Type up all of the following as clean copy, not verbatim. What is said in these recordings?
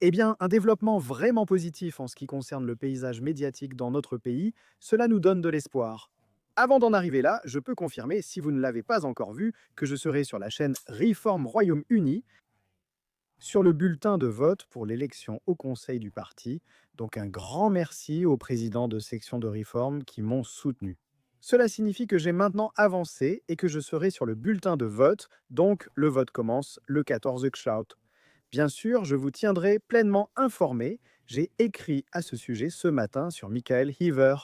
Eh bien, un développement vraiment positif en ce qui concerne le paysage médiatique dans notre pays, cela nous donne de l'espoir. Avant d'en arriver là, je peux confirmer, si vous ne l'avez pas encore vu, que je serai sur la chaîne Reform Royaume-Uni, sur le bulletin de vote pour l'élection au conseil du parti. Donc un grand merci aux présidents de section de Reform qui m'ont soutenu. Cela signifie que j'ai maintenant avancé et que je serai sur le bulletin de vote, donc le vote commence le 14 Xlout. Bien sûr, je vous tiendrai pleinement informé. J'ai écrit à ce sujet ce matin sur Michael Heaver,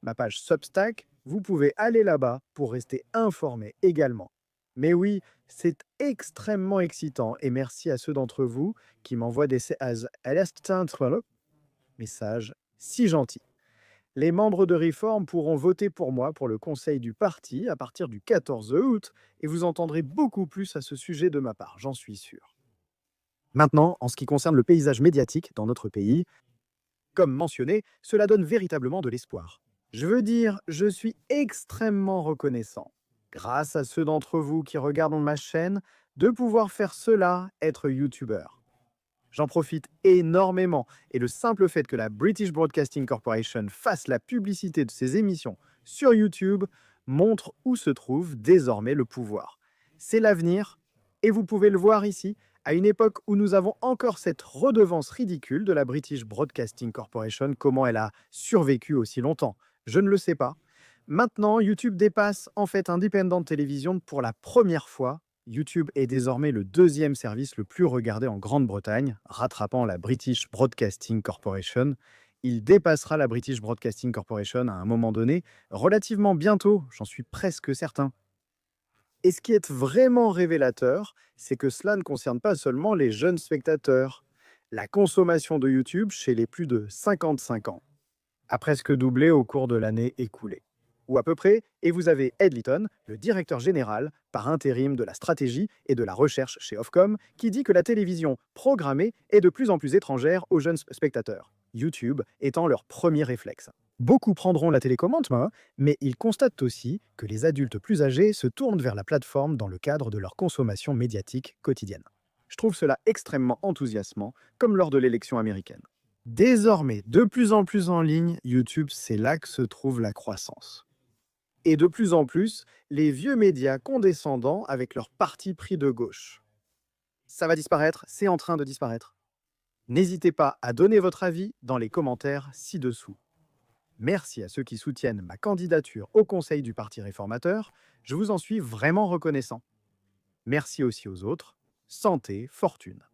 ma page Substack. Vous pouvez aller là-bas pour rester informé également. Mais oui, c'est extrêmement excitant et merci à ceux d'entre vous qui m'envoient des messages si gentils. Les membres de Reform pourront voter pour moi pour le conseil du parti à partir du 14 août et vous entendrez beaucoup plus à ce sujet de ma part, j'en suis sûr. Maintenant, en ce qui concerne le paysage médiatique dans notre pays, comme mentionné, cela donne véritablement de l'espoir. Je veux dire, je suis extrêmement reconnaissant, grâce à ceux d'entre vous qui regardent ma chaîne, de pouvoir faire cela, être youtubeur. J'en profite énormément et le simple fait que la British Broadcasting Corporation fasse la publicité de ses émissions sur YouTube montre où se trouve désormais le pouvoir. C'est l'avenir et vous pouvez le voir ici, à une époque où nous avons encore cette redevance ridicule de la British Broadcasting Corporation, comment elle a survécu aussi longtemps. Je ne le sais pas. Maintenant, YouTube dépasse en fait Independent Television pour la première fois. YouTube est désormais le deuxième service le plus regardé en Grande-Bretagne, rattrapant la British Broadcasting Corporation. Il dépassera la British Broadcasting Corporation à un moment donné, relativement bientôt, j'en suis presque certain. Et ce qui est vraiment révélateur, c'est que cela ne concerne pas seulement les jeunes spectateurs. La consommation de YouTube chez les plus de 55 ans a presque doublé au cours de l'année écoulée. Ou à peu près, et vous avez Ed Litton, le directeur général par intérim de la stratégie et de la recherche chez Ofcom, qui dit que la télévision programmée est de plus en plus étrangère aux jeunes spectateurs, YouTube étant leur premier réflexe. Beaucoup prendront la télécommande, mais ils constatent aussi que les adultes plus âgés se tournent vers la plateforme dans le cadre de leur consommation médiatique quotidienne. Je trouve cela extrêmement enthousiasmant, comme lors de l'élection américaine. Désormais, de plus en plus en ligne, YouTube, c'est là que se trouve la croissance. Et de plus en plus, les vieux médias condescendants avec leur parti pris de gauche. Ça va disparaître, c'est en train de disparaître. N'hésitez pas à donner votre avis dans les commentaires ci-dessous. Merci à ceux qui soutiennent ma candidature au Conseil du Parti réformateur, je vous en suis vraiment reconnaissant. Merci aussi aux autres. Santé, fortune.